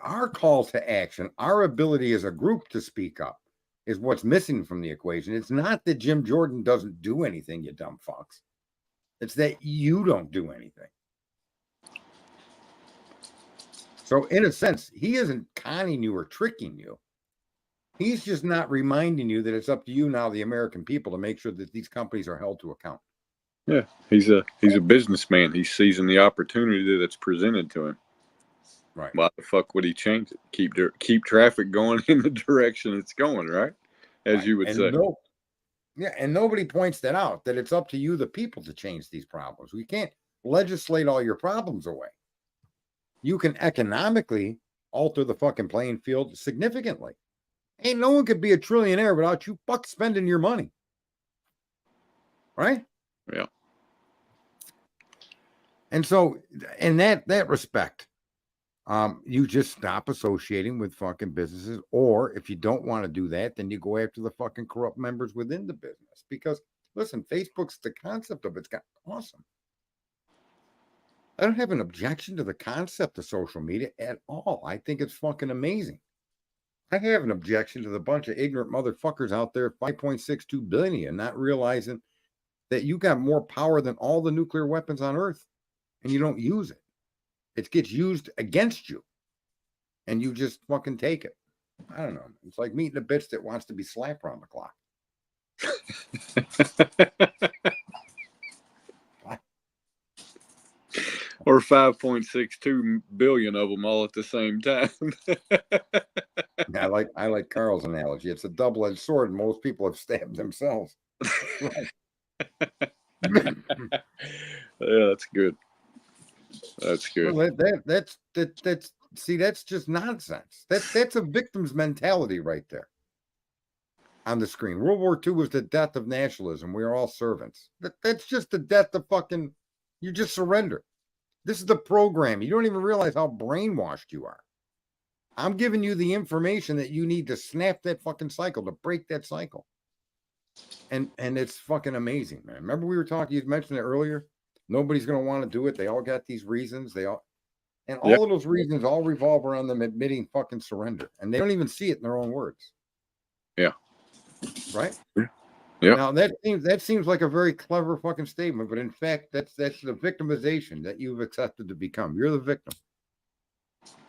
Our call to action, our ability as a group to speak up is what's missing from the equation. It's not that Jim Jordan doesn't do anything, you dumb fucks. It's that you don't do anything. So in a sense, he isn't conning you or tricking you. He's just not reminding you that it's up to you now, the American people, to make sure that these companies are held to account. Yeah, he's a businessman. He's seizing the opportunity that's presented to him. Right. Why the fuck would he change it? Keep traffic going in the direction it's going, right? As you would say. And nobody points that out, that it's up to you, the people, to change these problems. We can't legislate all your problems away. You can economically alter the fucking playing field significantly. Ain't no one could be a trillionaire without you fuck spending your money. Right? Yeah. And so in that respect, you just stop associating with fucking businesses, or if you don't want to do that, then you go after the fucking corrupt members within the business. Because listen, Facebook's, the concept of it's got awesome. I don't have an objection to the concept of social media at all. I think it's fucking amazing. I have an objection to the bunch of ignorant motherfuckers out there, 5.62 billion, not realizing that you got more power than all the nuclear weapons on Earth, and you don't use it. It gets used against you, and you just fucking take it. I don't know. It's like meeting a bitch that wants to be slapped around the clock. or 5.62 billion of them all at the same time. I like Carl's analogy. It's a double-edged sword, and most people have stabbed themselves. Yeah, that's good. That's good. Well, that's see, that's just nonsense. That's a victim's mentality right there. On the screen, World War II was the death of nationalism. We are all servants. That's just the death of fucking. You just surrender. This is the program. You don't even realize how brainwashed you are. I'm giving you the information that you need to snap that fucking cycle, to break that cycle. And it's fucking amazing, man. Remember we were talking, you mentioned it earlier. Nobody's going to want to do it. They all got these reasons. All of those reasons all revolve around them admitting fucking surrender. And they don't even see it in their own words. Yeah. Right? Yeah. Now that seems like a very clever fucking statement, but in fact, that's the victimization that you've accepted to become. You're the victim.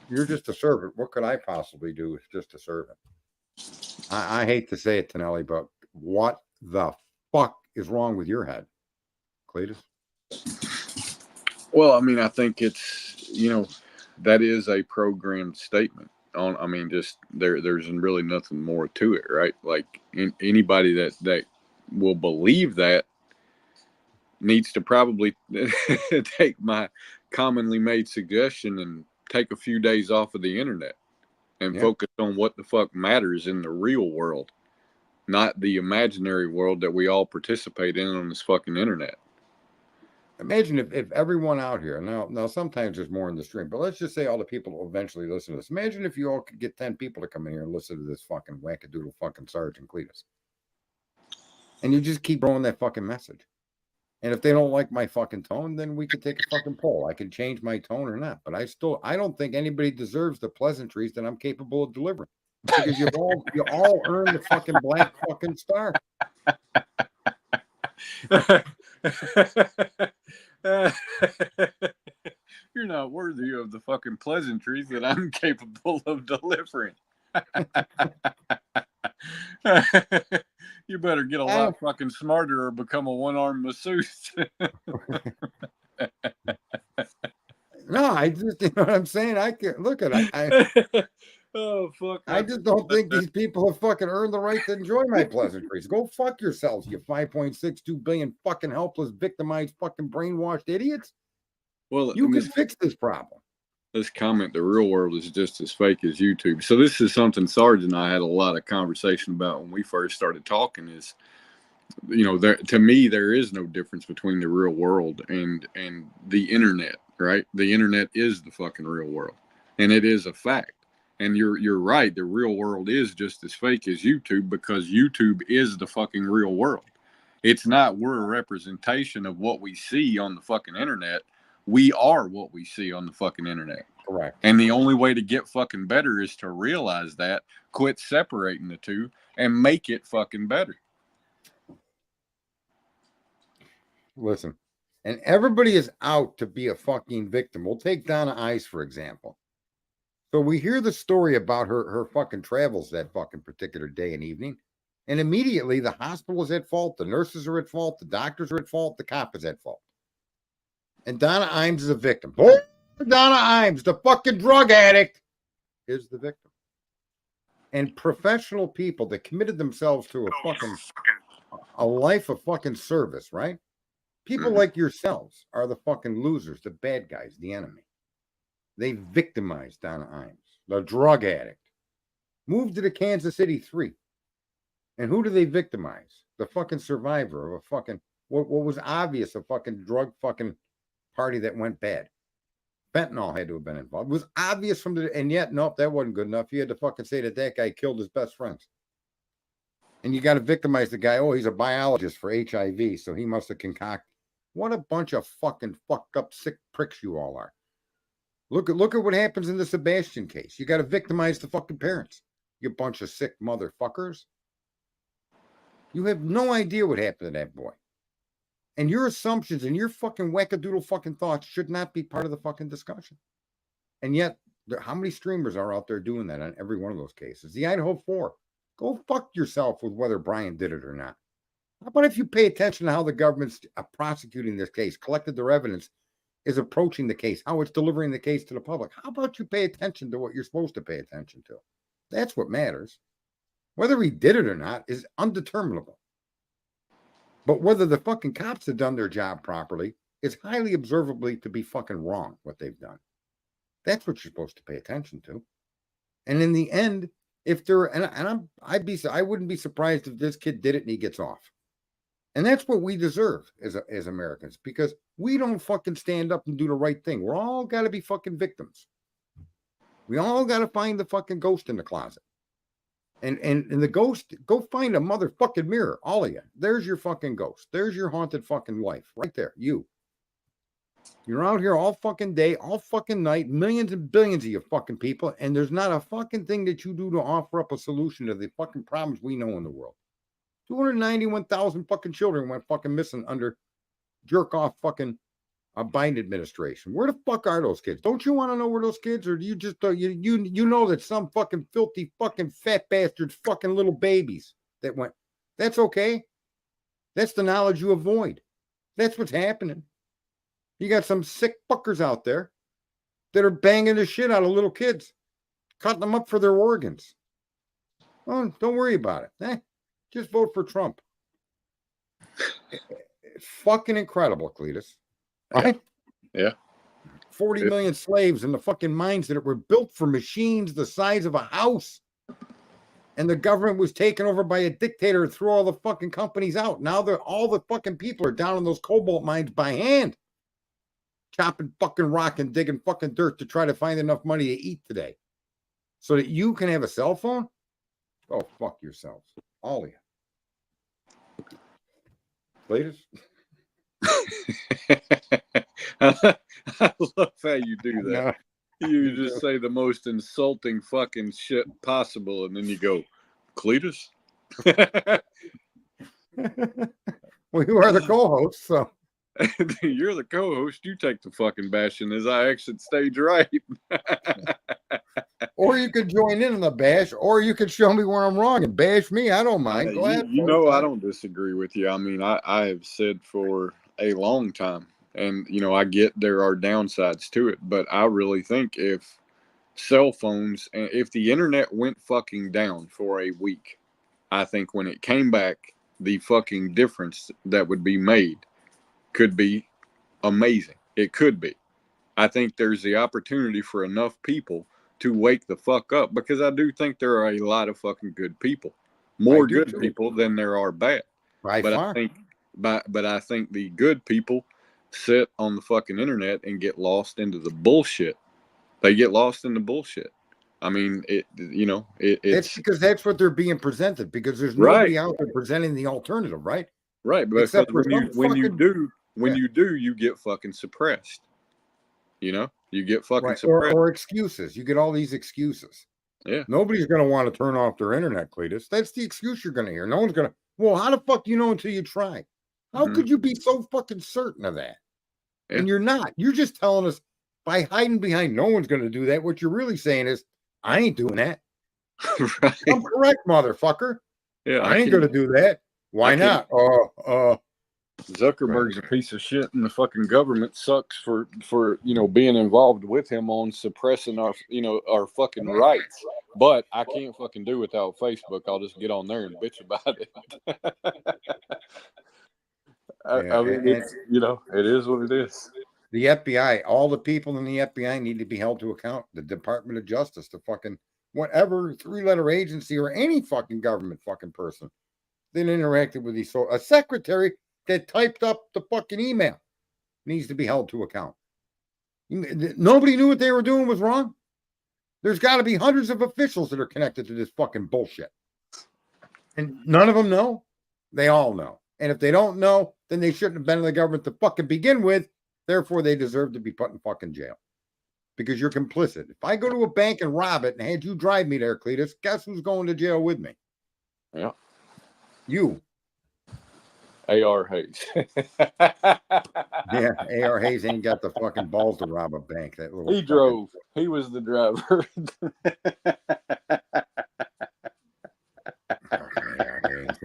You're just a servant. What could I possibly do as just a servant? I hate to say it, Tonelli, but what the fuck is wrong with your head, Cletus? Well, I mean, I think it's, that is a programmed statement. I mean, just there's really nothing more to it, right? Like anybody that will believe that needs to probably take my commonly made suggestion and take a few days off of the internet and focus on what the fuck matters in the real world, not the imaginary world that we all participate in on this fucking internet. Imagine if everyone out here, now sometimes there's more in the stream, but let's just say all the people will eventually listen to this. Imagine if you all could get 10 people to come in here and listen to this fucking wackadoodle fucking Sergeant Cletus. And you just keep throwing that fucking message. And if they don't like my fucking tone, then we could take a fucking poll. I can change my tone or not. But I don't think anybody deserves the pleasantries that I'm capable of delivering. Because you all earned the fucking black fucking star. You're not worthy of the fucking pleasantries that I'm capable of delivering. You better get a lot fucking smarter or become a one-armed masseuse. No, I just, you know what I'm saying? I can look at it. Oh, fuck. I just don't think these people have fucking earned the right to enjoy my pleasantries. Go fuck yourselves, you 5.62 billion fucking helpless, victimized, fucking brainwashed idiots. Well, you can fix this problem. This comment, the real world is just as fake as YouTube. So this is something Sarge and I had a lot of conversation about when we first started talking is, to me, there is no difference between the real world and the internet, right? The internet is the fucking real world. And it is a fact. And you're right. The real world is just as fake as YouTube because YouTube is the fucking real world. It's not we're a representation of what we see on the fucking internet. We are what we see on the fucking internet. Correct. And the only way to get fucking better is to realize that, quit separating the two, and make it fucking better. Listen, and everybody is out to be a fucking victim. We'll take Donna Ice, for example. So we hear the story about her fucking travels that fucking particular day and evening. And immediately the hospital is at fault. The nurses are at fault. The doctors are at fault. The cop is at fault. And Donna Imes is a victim. Oh, Donna Imes, the fucking drug addict, is the victim. And professional people that committed themselves to a life of fucking service, right? People like yourselves are the fucking losers, the bad guys, the enemy. They victimized Donna Imes, the drug addict. Moved to the Kansas City 3. And who do they victimize? The fucking survivor of a fucking, what was obvious, a fucking drug fucking party that went bad. Fentanyl had to have been involved. It was obvious and yet, nope, that wasn't good enough. You had to fucking say that guy killed his best friends. And you got to victimize the guy. Oh, he's a biologist for HIV, so he must have concocted. What a bunch of fucking fucked up, sick pricks you all are. Look at what happens in the Sebastian case. You got to victimize the fucking parents. You bunch of sick motherfuckers. You have no idea what happened to that boy. And your assumptions and your fucking wackadoodle fucking thoughts should not be part of the fucking discussion. And yet, how many streamers are out there doing that on every one of those cases? The Idaho 4. Go fuck yourself with whether Brian did it or not. How about if you pay attention to how the government's prosecuting this case, collected their evidence? is approaching the case, how it's delivering the case to the public. How about you pay attention to what you're supposed to pay attention to? That's what matters. Whether he did it or not is undeterminable. But whether the fucking cops have done their job properly is highly observably to be fucking wrong, what they've done. That's what you're supposed to pay attention to. And in the end, if they're I wouldn't be surprised if this kid did it and he gets off. And that's what we deserve as Americans, because we don't fucking stand up and do the right thing. We're all got to be fucking victims. We all got to find the fucking ghost in the closet. And the ghost, go find a motherfucking mirror, all of you. There's your fucking ghost. There's your haunted fucking wife right there. You're out here all fucking day, all fucking night, millions and billions of you fucking people, and there's not a fucking thing that you do to offer up a solution to the fucking problems we know in the world. 291,000 fucking children went fucking missing under jerk off fucking Biden administration. Where the fuck are those kids? Don't you want to know where those kids are? Do you just you know that some fucking filthy fucking fat bastards, fucking little babies that went? That's okay. That's the knowledge you avoid. That's what's happening. You got some sick fuckers out there that are banging the shit out of little kids, cutting them up for their organs. Oh, don't worry about it. Just vote for Trump. It's fucking incredible, Cletus. Right? Yeah. 40 million slaves in the fucking mines that were built for machines the size of a house. And the government was taken over by a dictator and threw all the fucking companies out. Now all the fucking people are down in those cobalt mines by hand. Chopping fucking rock and digging fucking dirt to try to find enough money to eat today. So that you can have a cell phone? Oh, fuck yourselves. All of you. Latest? I love how you do that. No. You just say the most insulting fucking shit possible, and then you go, Cletus? Well, you are the co-host, so. You're the co-host. You take the fucking bashing as I exit stage right. Or you could join in on the bash, or you could show me where I'm wrong and bash me. I don't mind. Go ahead. You know I don't disagree with you. I mean, I have said for a long time, and, I get there are downsides to it, but I really think if cell phones, and if the internet went fucking down for a week, I think when it came back, the fucking difference that would be made could be amazing. It could be. I think there's the opportunity for enough people to wake the fuck up, because I do think there are a lot of fucking good people, more good people than there are bad. By far. But I think the good people sit on the fucking internet and get lost into the bullshit. They get lost in the bullshit. I mean, it's because that's what they're being presented, because there's nobody out there presenting the alternative, right? Right, but except for when you do, you get fucking suppressed. You get fucking suppressed. Or excuses. You get all these excuses. Yeah. Nobody's going to want to turn off their internet, Cletus. That's the excuse you're going to hear. No one's going to. Well, how the fuck do you know until you try? How could you be so fucking certain of that? Yeah. And you're not. You're just telling us by hiding behind no one's going to do that. What you're really saying is, I ain't doing that. Right. I'm correct, motherfucker. Yeah, I ain't going to do that. Why not? Zuckerberg's a piece of shit, and the fucking government sucks for being involved with him on suppressing our fucking rights. But I can't fucking do without Facebook. I'll just get on there and bitch about it. I mean, it's, it is what it is. The FBI, all the people in the FBI need to be held to account. The Department of Justice, the fucking whatever 3-letter agency or any fucking government fucking person that interacted with these. So a secretary that typed up the fucking email needs to be held to account. Nobody knew what they were doing was wrong. There's got to be hundreds of officials that are connected to this fucking bullshit. And none of them know. They all know. And if they don't know, then they shouldn't have been in the government to fucking begin with. Therefore, they deserve to be put in fucking jail. Because you're complicit. If I go to a bank and rob it and had you drive me there, Cletus, guess who's going to jail with me? Yeah. You. A.R. Hayes. Yeah, A.R. Hayes ain't got the fucking balls to rob a bank. That little he drove. He was the driver.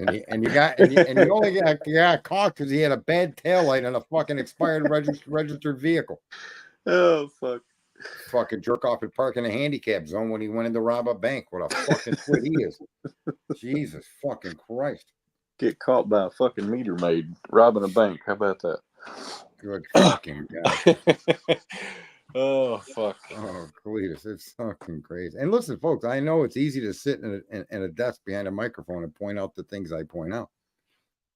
And you only got caught because he had a bad taillight on a fucking expired registered vehicle. Oh fuck! Fucking jerk off at park in a handicap zone when he went in to rob a bank. What a fucking twit he is! Jesus fucking Christ! Get caught by a fucking meter maid robbing a bank. How about that? Good fucking God! Oh fuck! Oh, Cletus, it's fucking crazy. And listen, folks, I know it's easy to sit in a desk behind a microphone and point out the things I point out,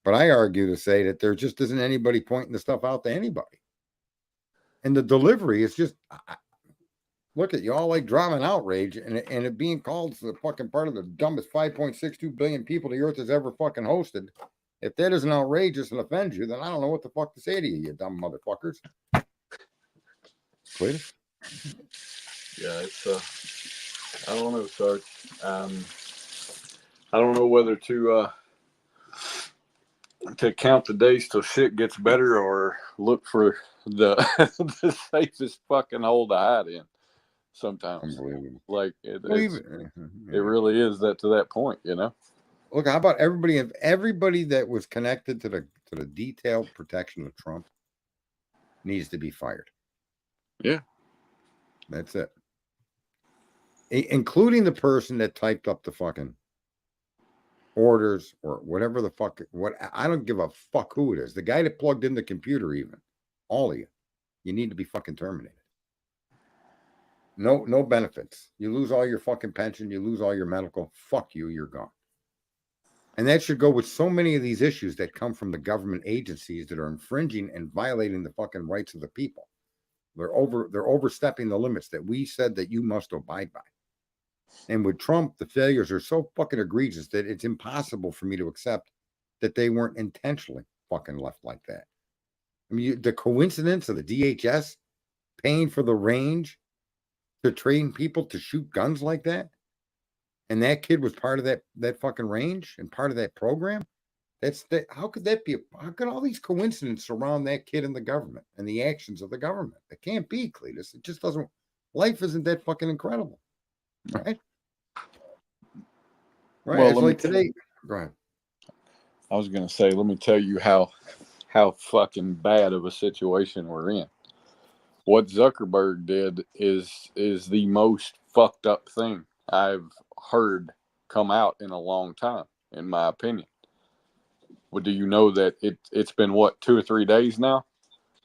but I argue to say that there just isn't anybody pointing the stuff out to anybody. And the delivery is just, look at you all like drama and outrage, and it being called the fucking part of the dumbest 5.62 billion people the earth has ever fucking hosted. If that isn't outrageous and offends you, then I don't know what the fuck to say to you, you dumb motherfuckers. Please. Yeah, it's I don't know, Sarge. I don't know whether to count the days till shit gets better or look for the the safest fucking hole to hide in. Sometimes, like it really is that to that point, you know. Look, how about everybody that was connected to the detailed protection of Trump needs to be fired. Yeah, that's it. Including the person that typed up the fucking orders or whatever the fuck. What I don't give a fuck who it is. The guy that plugged in the computer, even all of you need to be fucking terminated. No benefits. You lose all your fucking pension. You lose all your medical. Fuck you. You're gone. And that should go with so many of these issues that come from the government agencies that are infringing and violating the fucking rights of the people. They're overstepping the limits that we said that you must abide by. And with Trump, the failures are so fucking egregious that it's impossible for me to accept that they weren't intentionally fucking left like that. I mean, the coincidence of the DHS paying for the range to train people to shoot guns like that, and that kid was part of that fucking range and part of that program. How could that be? How could all these coincidences surround that kid and the government and the actions of the government? It can't be, Cletus. It just doesn't. Life isn't that fucking incredible, right? Right. Well, it's like today. Go ahead. I was gonna say, let me tell you how fucking bad of a situation we're in. What Zuckerberg did is the most fucked up thing I've heard come out in a long time, in my opinion. Well, do you know that it's been what, 2 or 3 days now?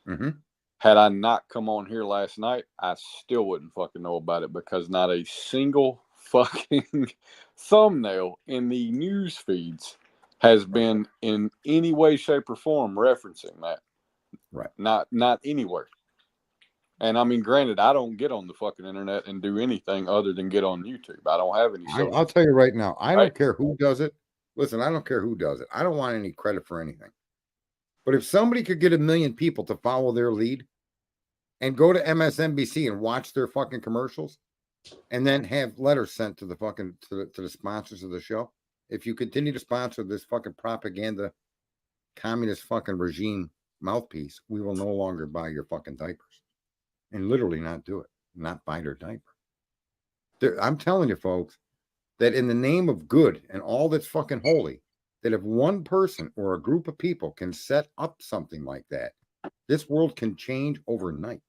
Mm-hmm. Had I not come on here last night, I still wouldn't fucking know about it because not a single fucking thumbnail in the news feeds has been in any way, shape, or form referencing that. Right. Not anywhere. And I mean, granted, I don't get on the fucking internet and do anything other than get on YouTube. I don't have any social. I'll tell you right now, I don't care who does it. Listen, I don't care who does it. I don't want any credit for anything. But if somebody could get 1 million people to follow their lead and go to MSNBC and watch their fucking commercials and then have letters sent to the fucking to the sponsors of the show, if you continue to sponsor this fucking propaganda communist fucking regime mouthpiece, we will no longer buy your fucking diapers. And literally not do it, not buy their diaper. I'm telling you, folks, that in the name of good and all that's fucking holy, that if one person or a group of people can set up something like that, this world can change overnight.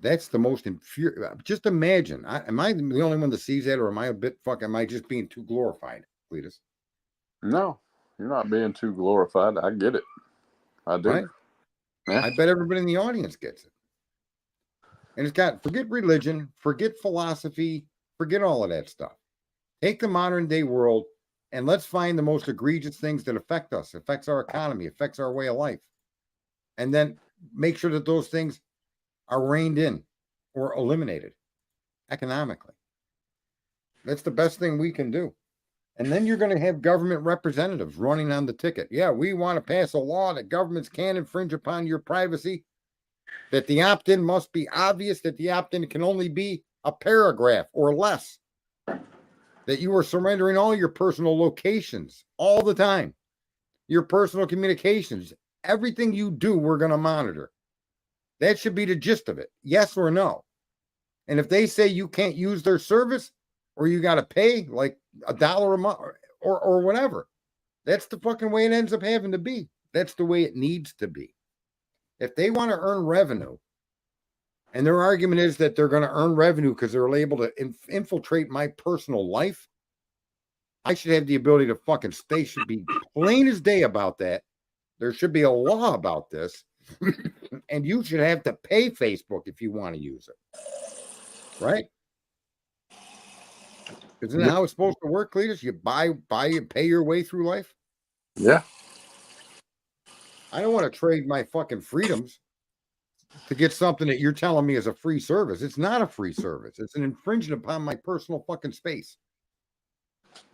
That's the most infuriating. Just imagine. Am I the only one that sees that, or am I a bit am I just being too glorified, Cletus? No, you're not being too glorified. I get it. I do. Right? Yeah. I bet everybody in the audience gets it. And forget religion, forget philosophy, forget all of that stuff. Take the modern day world and let's find the most egregious things that affect us, affects our economy, affects our way of life. And then make sure that those things are reined in or eliminated economically. That's the best thing we can do. And then you're going to have government representatives running on the ticket. Yeah, we want to pass a law that governments can infringe upon your privacy, that the opt-in must be obvious, that the opt-in can only be a paragraph or less, that you are surrendering all your personal locations all the time, your personal communications, everything you do, we're going to monitor. That should be the gist of it. Yes or no. And if they say you can't use their service or you got to pay like $1 a month or whatever, That's the fucking way it ends up having to be. That's the way it needs to be. If they want to earn revenue, and their argument is that they're going to earn revenue because they're able to infiltrate my personal life, I should have the ability to fucking stay, should be plain as day about that. There should be a law about this. And you should have to pay Facebook if you want to use it. Right? Isn't that how it's supposed to work, Cletus? You buy and pay your way through life? Yeah. I don't want to trade my fucking freedoms to get something that you're telling me is a free service. It's not a free service. It's an infringement upon my personal fucking space.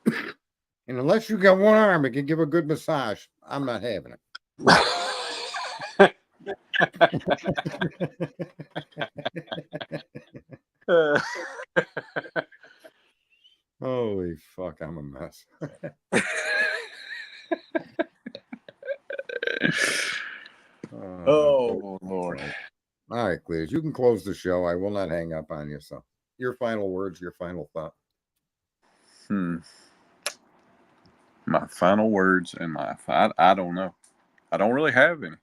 And unless you got one arm and can give a good massage, I'm not having it. Holy fuck, I'm a mess. Oh, Lord. All right, Cletus, you can close the show. I will not hang up on you. So, your final words, your final thought. My final words and I don't know. I don't really have any.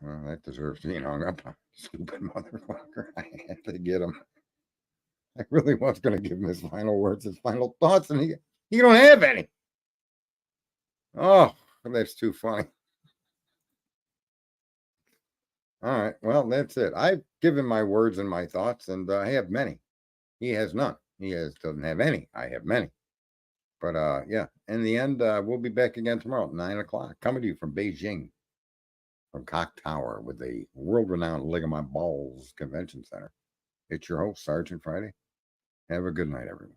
Well, that deserves being hung up on. Stupid motherfucker. I had to get him. I really was going to give him his final words, his final thoughts, and he don't have any. Oh, that's too funny. All right, well, that's it. I've given my words and my thoughts, and I have many. He has none. Doesn't have any. I have many. But yeah, in the end, we'll be back again tomorrow at 9 o'clock, coming to you from Beijing, from Cock Tower, with the world-renowned Lick of My Balls Convention Center. It's your host, Sergeant Friday. Have a good night, everyone.